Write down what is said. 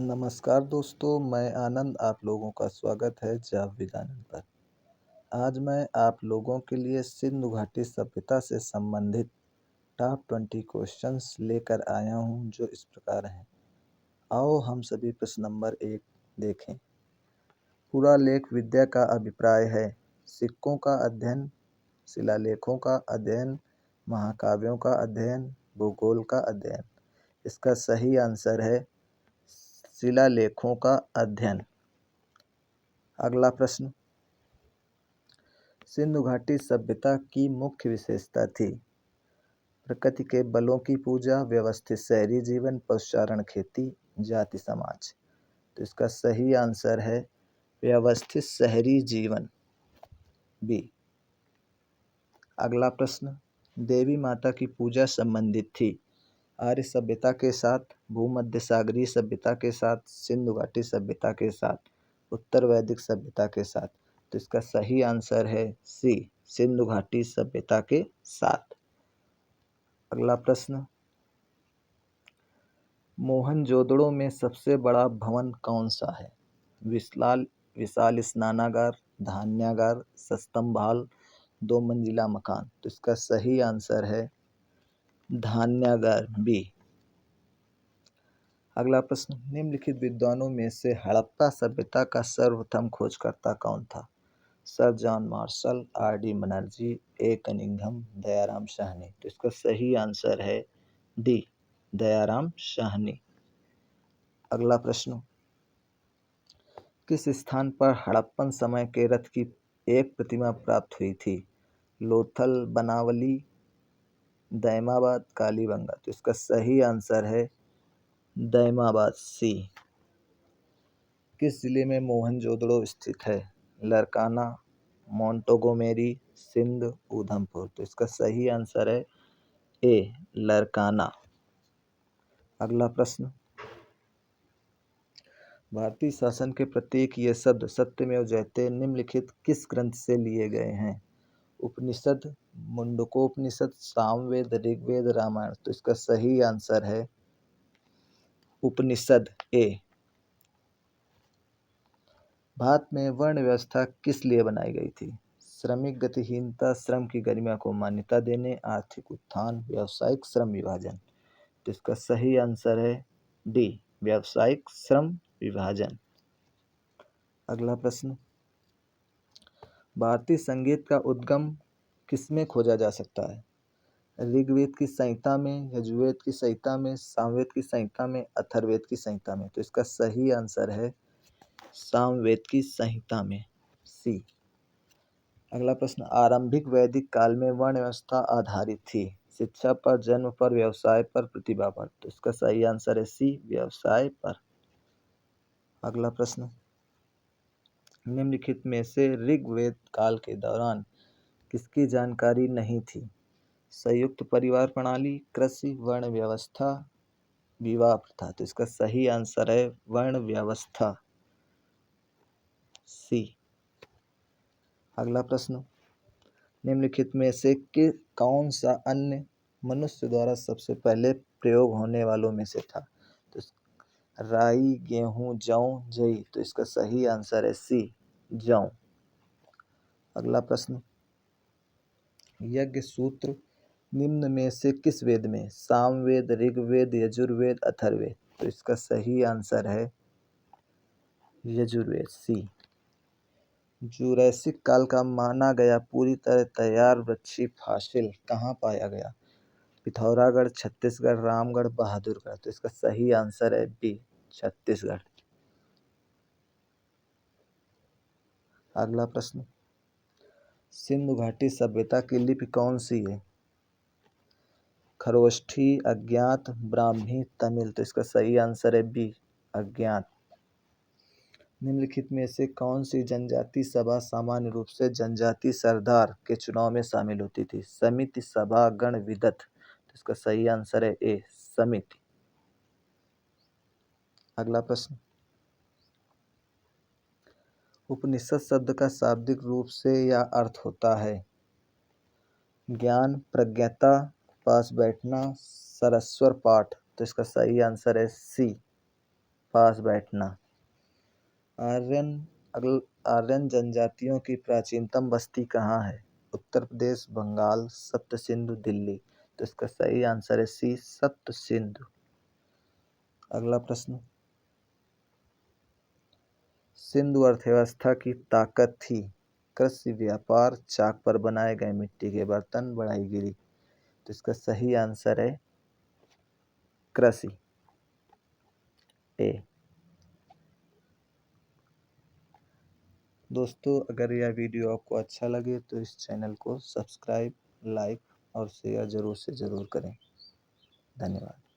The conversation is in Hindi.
नमस्कार दोस्तों, मैं आनंद आप लोगों का स्वागत है जावेद पर। आज मैं आप लोगों के लिए सिंधु घाटी सभ्यता से संबंधित टॉप 20 क्वेश्चंस लेकर आया हूं जो इस प्रकार हैं। आओ हम सभी प्रश्न नंबर 1 देखें। पुरालेख विद्या का अभिप्राय है सिक्कों का अध्ययन, शिलालेखों का अध्ययन, महाकाव्यों का अध्ययन, भूगोल का अध्ययन। इसका सही आंसर है शिलालेखों का अध्ययन। अगला प्रश्न, सिंधु घाटी सभ्यता की मुख्य विशेषता थी? प्रकृति के बलों की पूजा, व्यवस्थित शहरी जीवन, पशुचारण, खेती, जाति समाज। तो इसका सही आंसर है व्यवस्थित शहरी जीवन, बी। अगला प्रश्न, देवी माता की पूजा संबंधित थी आर्य सभ्यता के साथ, भूमध्य सागरीय सभ्यता के साथ, सिंधु घाटी सभ्यता के साथ, उत्तर वैदिक सभ्यता के साथ। तो इसका सही आंसर है सी, सिंधु घाटी सभ्यता के साथ। अगला प्रश्न, मोहनजोदड़ो में सबसे बड़ा भवन कौन सा है? विशाल स्नानागार, धान्यागार, सस्तंभ हाल, 2 मंजिला मकान। तो इसका सही आंसर है धान्यागार, बी। अगला प्रश्न, निम्नलिखित विद्वानों में से हड़प्पा सभ्यता का सर्वप्रथम खोजकर्ता कौन था? Sir John Marshall, R D Banerjee, A Cunningham, Dayaram Sahni. तो इसका सही आंसर है डी, दयाराम साहनी। अगला प्रश्न, किस स्थान पर हड़प्पन समय के रथ की एक प्रतिमा प्राप्त हुई थी? लोथल, बनावली, दैमाबाद, कालीबंगा। तो इसका सही आंसर है दैमाबाद, सी। किस जिले में मोहनजोदड़ो स्थित है? लरकाना, मोंटोगोमेरी, सिंध, उधमपुर। तो इसका सही आंसर है ए, लरकाना। अगला प्रश्न, भारतीय शासन के प्रतीक ये शब्द सत्यमेव जयते निम्नलिखित किस ग्रंथ से लिए गए हैं? उपनिषद, मुंडकोपनिषद, सामवेद, ऋग्वेद, रामायण। तो इसका सही आंसर है उपनिषद, ए। भारत में वर्ण व्यवस्था किस लिए बनाई गई थी? श्रमिक गतिहीनता, श्रम की गरिमा को मान्यता देने, आर्थिक उत्थान, व्यावसायिक श्रम विभाजन। तो इसका सही आंसर है डी, व्यावसायिक श्रम विभाजन। अगला प्रश्न, भारतीय संगीत का उद्गम किसमें खोजा जा सकता है? ऋग्वेद की संहिता में, यजुर्वेद की संहिता में, सामवेद की संहिता में, अथर्ववेद की संहिता में। तो इसका सही आंसर है सामवेद की संहिता में, सी। अगला प्रश्न, आरंभिक वैदिक काल में वर्ण व्यवस्था आधारित थी शिक्षा पर, जन्म पर, व्यवसाय पर, प्रतिभा पर। तो इसका सही आंसर है सी, व्यवसाय पर। अगला प्रश्न, निम्नलिखित में से ऋग्वेद काल के दौरान किसकी जानकारी नहीं थी? संयुक्त परिवार प्रणाली, कृषि, वर्ण व्यवस्था, विवाह प्रथा। तो इसका सही आंसर है वर्ण व्यवस्था, सी। अगला प्रश्न, निम्नलिखित में से कौन सा अन्य मनुष्य द्वारा सबसे पहले प्रयोग होने वालों में से था? तो राई, गेहूं, जौ, जई। तो इसका सही आंसर है सी, जौ। अगला प्रश्न, यज्ञ सूत्र निम्न में से किस वेद में? सामवेद, ऋग्वेद, यजुर्वेद, अथर्ववेद। तो इसका सही आंसर है यजुर्वेद, सी। जुरैसिक काल का माना गया पूरी तरह तैयार वृक्षी फॉसिल कहाँ पाया गया? पिथौरागढ़, छत्तीसगढ़, रामगढ़, बहादुरगढ़। तो इसका सही आंसर है बी, छत्तीसगढ़। अगला प्रश्न, सिंधु घाटी सभ्यता की लिपि कौन सी है? खरोष्ठी, अज्ञात, ब्राह्मी, तमिल। तो इसका सही आंसर है बी, अज्ञात। निम्नलिखित में से कौन सी जनजाति सभा सामान्य रूप से जनजाति सरदार के चुनाव में शामिल होती थी? समिति, सभा, गण, विदत। तो इसका सही आंसर है ए, समिति। अगला प्रश्न, उपनिषद शब्द का शाब्दिक रूप से यह अर्थ होता है ज्ञान, प्रज्ञता, पास बैठना, सरस्वर पाठ। तो इसका सही आंसर है सी, पास बैठना। आर्यन जनजातियों की प्राचीनतम बस्ती कहाँ है? उत्तर प्रदेश, बंगाल, सप्त सिंधु, दिल्ली। तो इसका सही आंसर है सी, सप्त सिंधु। अगला प्रश्न, सिंधु अर्थव्यवस्था की ताकत थी कृषि, व्यापार, चाक पर बनाए गए मिट्टी के बर्तन, बढ़ईगिरी। तो इसका सही आंसर है कृषि, ए। दोस्तों, अगर यह वीडियो आपको अच्छा लगे तो इस चैनल को सब्सक्राइब, लाइक और शेयर जरूर से जरूर करें। धन्यवाद।